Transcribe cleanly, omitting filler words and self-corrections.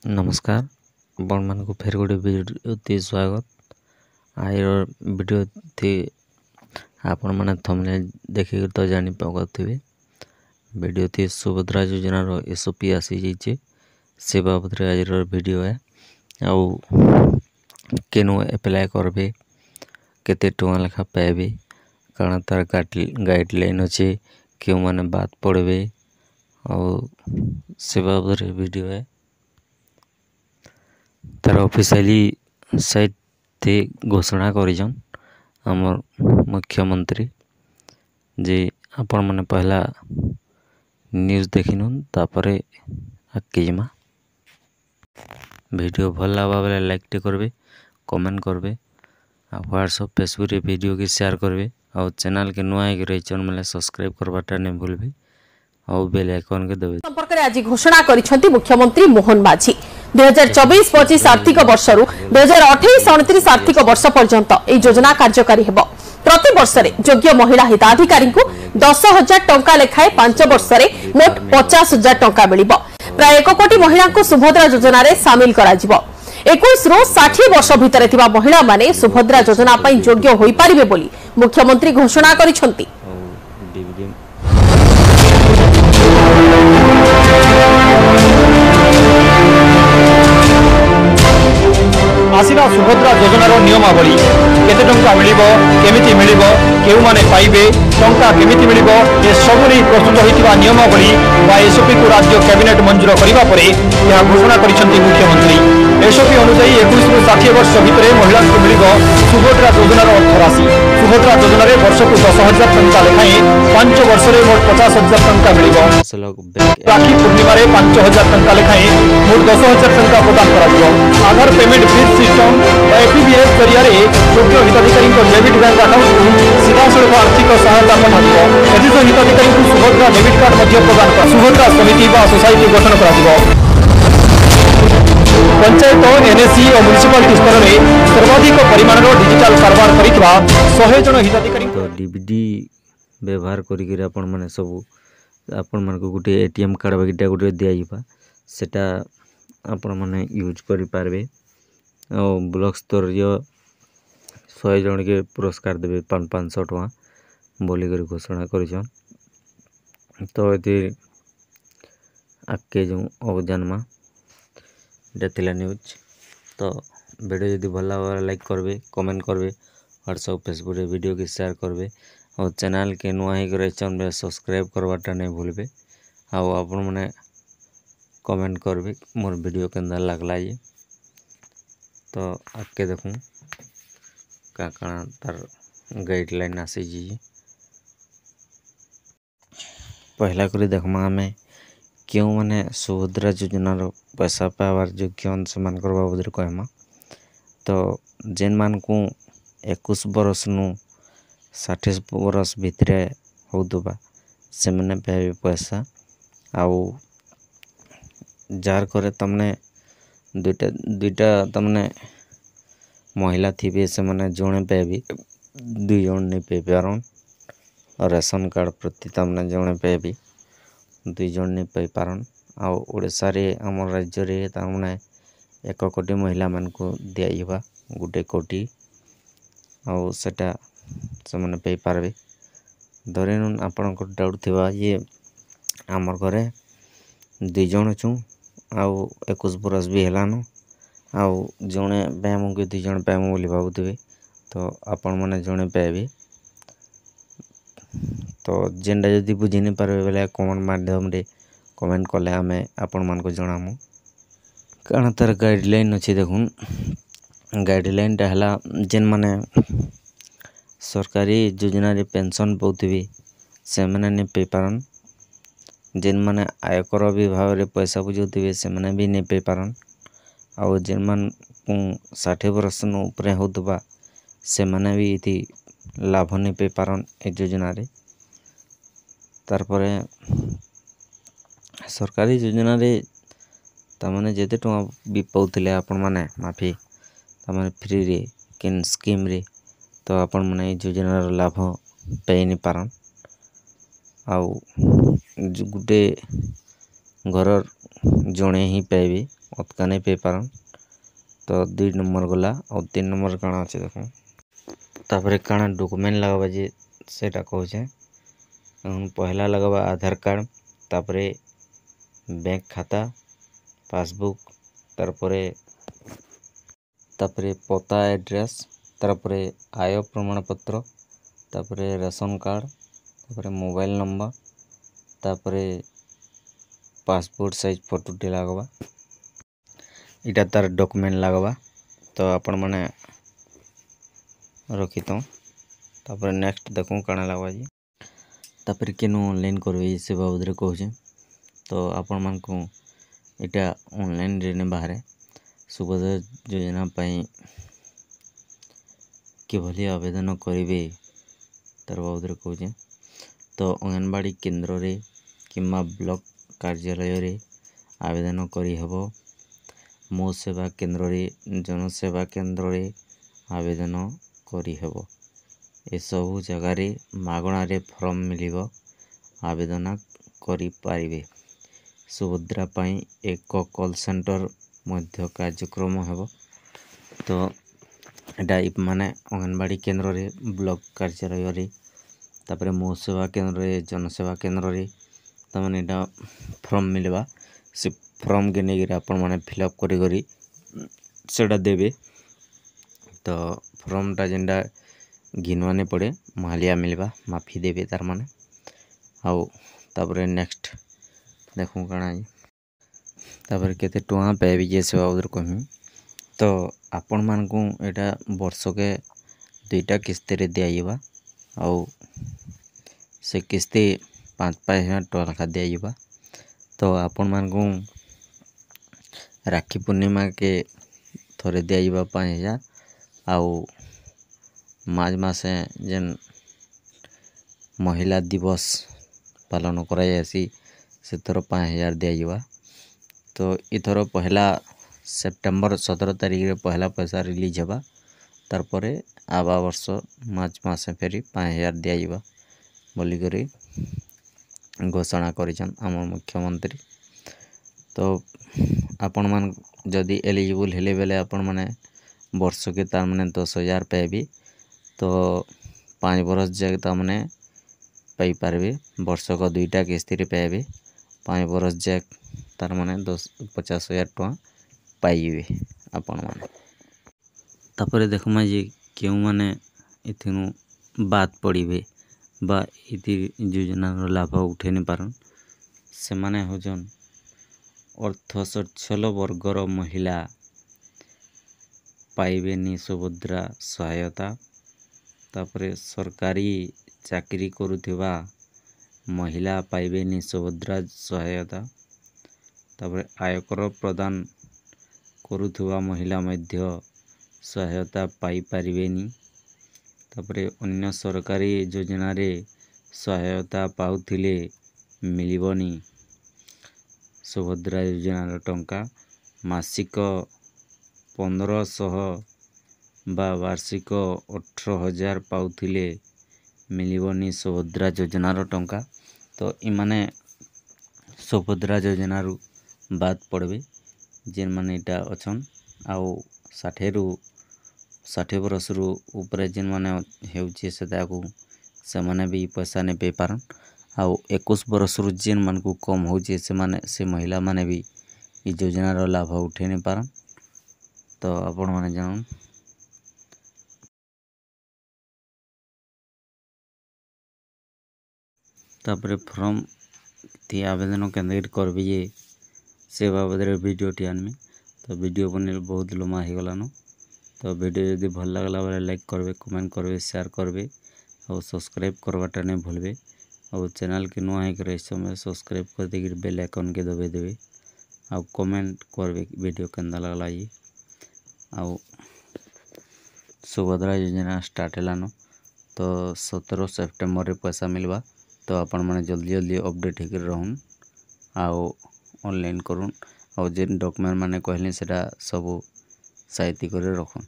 नमस्कार बन मान को फिर गोटे वीडियो थी स्वागत आईर वीडियो थी आपण मैंने थंबनेल देखिक तो जानी पागुवे वीडियो थी सुभद्रा योजना रो एसओपी आसी जाइए से बाबद आज वीडियो है आउ केनु अप्लाई करबे केते टଙ୍କା लेखा पाइबे कारण तार गाइडलाइन अच्छे क्यों माने बात पढ़े और से बाबद वीडियो है तार ऑफिशियली साइट थे घोषणा करिजन हमर मुख्यमंत्री जे आपण माने पहला न्यूज़ देखिनुन तापरे आके जमा वीडियो भल लगा बेले लाइक टे करबे कमेंट करबे आ व्हाट्सएप फेसबुक रे वीडियो के शेयर करबे और चैनल के नुआ के रहिचन माने सब्सक्राइब करबाटा ने भूलबे और बेल आइकन के दबे संपर्क रे आज घोषणा करिसेंती मुख्यमंत्री मोहन माझी 2024-25 आर्थिक वर्ष रु 2028-29 आर्थिक वर्ष पर्यंत ए योजना कार्यकारी हेबो। प्रति वर्ष रे योग्य महिला हिताधिकारी को 10,000 टंका लेखाए 5 वर्ष रे मोट 50,000 टंका मिलिबो। प्राय 1 कोटी महिला को सुभद्रा योजना रे शामिल करा जिवो। 21 रु 60 वर्ष भितर थिबा महिला माने सुभद्रा योजना पई योग्य होई पारिबे बोली मुख्यमंत्री घोषणा करिसेंती। आसिरा सुभद्रा योजनार नियमावली केते टंका मिलिबो केमिति मिलिबो केउ माने पाइबे टंका केमिति मिलिबो ए सबुरी प्रस्तुत होइतिबा नियमावली बा एसओपी को राज्य कैबिनेट मंजूर करिबा परे यह घोषणा करिसेंती मुख्यमंत्री। एसओपी अनुसार 21 रु 60 वर्ष भितर महिला को मिलिबो सुभद्रा योजनार अर्थ राशि। सुभद्रा योजना रे वर्ष को 10,000 टंका लेखाए 5 वर्ष रे मोट 50,000 टंका मिलिबो। राखी पूर्णिमा रे 5,000 टंका लेखाए मोट 10,000 टंका प्रदान कराजिबो। आधार पेमेंट ब्रिज सिस्टम एपीबीएस जरिया रे योग्य हिताधिकारी को डेबिट बैंक अकाउंट को सीधासलख आर्थिक सहायता पठाजिबो। एथिस हिताधिकारी को सुभद्रा डेबिट कार्ड मध्य प्रदान कर सुभद्रा समिति बा सोसाइटी गठन कराजिबो। पंचायत एनएससी और म्युनिसिपालिटी स्तर में सर्वाधिक परिमाण डिजिटल कारबार करितबा 100 जन हिताधिकारी तो डीबीडी व्यवहार करिक आपण माने सब आपण मान को गोटे एटीएम कार्ड बाकीटा गोटे दिया जिबा सेटा आपण माने यूज करि पारबे और ब्लॉक स्तर 100 जन के पुरस्कार देवे 500 टଙ୍କା बोली कर घोषणा करिछन। तो ये आगे जो अवजानमा डेथिला न्यूज तो वीडियो यदि भल लगा लाइक करबे कमेंट करबे व्हाट्सएप फेसबुक रे वीडियो के शेयर करबे और चैनल के नुआ ही करे चैनल सब्सक्राइब करवाटा नहीं भूलबे और आपण माने कमेंट करबे मोर वीडियो केंदा लागला ये तो आगे देखूँ का तार गाइडलाइन आसी जी पहला करी देखमा हमें क्यों माने सुभद्रा योजना पैसा पावर योग्य से मान बाबद कहमा तो जेन मान को 21 बरस नु 60 बरस भितर होदबा से मैंने पाइबे पैसा आउ जार करे तमने दुईटा तमने महिला थी से मैंने जड़े पाइबे 2 जन नहीं पाई पारन और राशन कार्ड प्रति तमने जड़े पाइबे 2 जन नहीं पाई पारन आउ ओडिशा रे हमर राज्य रे तमने 1 कोटी महिला मान को दिया गोटे कोटी आउ सेटा से मैंने पाई पारबे धरेन आपण को डाउट थिबा ये हमर घरे 2 जन छु आउ 21 बरस भी हेलानो आउ जड़े पाइमु कि 2 जन पाइमु बोली भावुथिबे तो आपण माने जड़े पाइबे तो जेनटा जदि बुझी नहीं पारबे बेले कमेंट माध्यम रे कमेंट कले आमे आपण मान को जणामु कारण तार गाइडलाइन अच्छी देखुन गाइडलाइन टा हला जेन माने सरकारी योजना रे पेंशन पाउथिबे से माने नहीं पाई पारन जेन माने आयकर विभाग रे पैसा बुझुथिबे से माने भी नहीं पाई पारन आउ जेन मान 60 वर्ष नु ऊपर होतबा से माने भी इति लाभ नहीं पाई पारन ए योजना रे तार परे सरकारी योजना रे तमाने जेते टଙ୍କା भी पाउथिले आपण माने माफी तमाने फ्री रे किन स्कीम रे तो आपण माने योजना रो लाभ पाई नहीं पारन आउ गुटे घर जड़े ही पाइबे अतका नहीं पाई पारन। तो 2 नंबर गला और 3 नंबर काଣା अच्छे देखो तापर काଣା डॉक्यूमेंट लगवा जे सेटा कहूचे पहला लगवा आधार कार्ड तापरे बैंक खाता पासबुक तापरे पता एड्रेस तापरे आय प्रमाण पत्र तापरे रेशन कार्ड तापरे मोबाइल नंबर तापरे पासपोर्ट साइज फोटो टे लगवा इटा तार डॉक्यूमेंट लगवा। तो आपण माने रखी तो तापर नेक्स्ट देखो काଣା लगवा जी तापर केनो ऑनलाइन करबे से बाबद रे कहूचे। तो आपण मान को इटा ऑनलाइन रे ने बाहर सुभद्रा योजना पाई किभली आवेदन करिवे तार बाबद रे कहूचे। तो अंगनवाड़ी केंद्र रे किमा ब्लॉक कार्यालय रे आवेदन करी हबो। मो सेवा केंद्र रे जनसेवा केंद्र रे आवेदन करी हबो। ए सबु जगह रे मागणा रे फॉर्म मिलिबो आवेदन करी पारिबे। सुभद्रा पाई एक कॉल सेंटर मध्य कार्यक्रम हेबो। तो एटा माने अंगनवाड़ी केंद्र रे ब्लॉक कार्यालय रे तापरे मो सेवा केंद्र रे जनसेवा केंद्र रे तमाने एटा फॉर्म मिलबा से फॉर्म के नेगिरा आपण माने फिलअप करी करी सेटा देबे। तो फॉर्म टा जेंडा घिनवाने पड़े मालिया मिलबा माफी देबे तार माने आउ तापरे नेक्स्ट देखो काଣା तापर केते टोआ पाइबे जे सेवा उधर कहमी। तो आपण मान को एटा वर्ष के 2टा किस्ती रे दियाइबा आउ से किस्ती 5,000 टका लेखा दियाइबा। तो आपण मान को राखी पूर्णिमा के थोड़े दियाइबा 5,000 आउ मार्च मासे जेन महिला दिवस पालन करा जासी से थोर 5,000 दियाइबा। तो इथर पहला सेप्टेम्बर 17 तारिख रे पहला पैसा रिलीज हेबा तार परे आबा वर्ष मार्च मासे फेरी 5,000 दियाइबा बोली करी घोषणा करिछन हमर मुख्यमंत्री। तो आपण मान जदि एलिजिबल हेले बेले आपण माने वर्ष के तार माने 10,000 पाइबे। तो 5 बरस जाके ता माने पाई पारबे वर्ष को 2टा किस्ती रे पाइबे 5 बरस जाक तार माने 50,000 टका पाइबे आपण माने। तापरे देखमा जे केउ माने इथिनु बात पड़िबे बा इति योजना रो लाभ उठे नि पारन से माने होजन अर्थ सच्छल वर्गर महिला पाइबेनी सुभद्रा सहायता तापरे सरकारी चाकरी करुथिबा महिला पाइबेनी सुभद्रा सहायता तापरे आयकर प्रदान करुथिबा महिला मध्य सहायता पाई पारिबेनी। तापरे अन्य सरकारी योजना रे सहायता पाउथिले मिलिबनी सुभद्रा योजना रो टंका मासिक 1,500 बा वार्षिक 18,000 पाउथिले मिलिबनी सुभद्रा योजना रो टंका। तो इमाने सुभद्रा योजना रु बात पड़बे जेन माने इटा अछन आउ 60 बरस रु ऊपर जेन माने हेउचे सेटा को से माने भी पैसा ने पे पारन आउ 21 बरस रु जेन मान को कम होचे से माने से महिला माने भी इ योजना रो लाभ उठे ने पारन। तो आपण माने जान तापरे फॉर्म थी आवेदन केंद्र करबे जे से बाबद रे वीडियो टी आनमी। तो वीडियो बनेल बहुत लम्बा हो गलानो। तो वीडियो यदि भल लागला बेले लाइक करबे कमेंट करबे शेयर करबे और सब्सक्राइब करवाटा नहीं भूलबे और चैनल के नुआ है करे समय सब्सक्राइब कर दे बेल आइकन के दबे देबे और कमेंट करबे वीडियो केंदा लागला ये और सुभद्रा योजना स्टार्ट हेलानो। तो 17 सेप्टेम्बर रे पैसा मिलवा। तो आपण माने जल्दी जल्दी अपडेट होकर रहन आउ ऑनलाइन करूँ और जेन डॉक्यूमेंट माने कहले सेटा सब साइती करे रखन।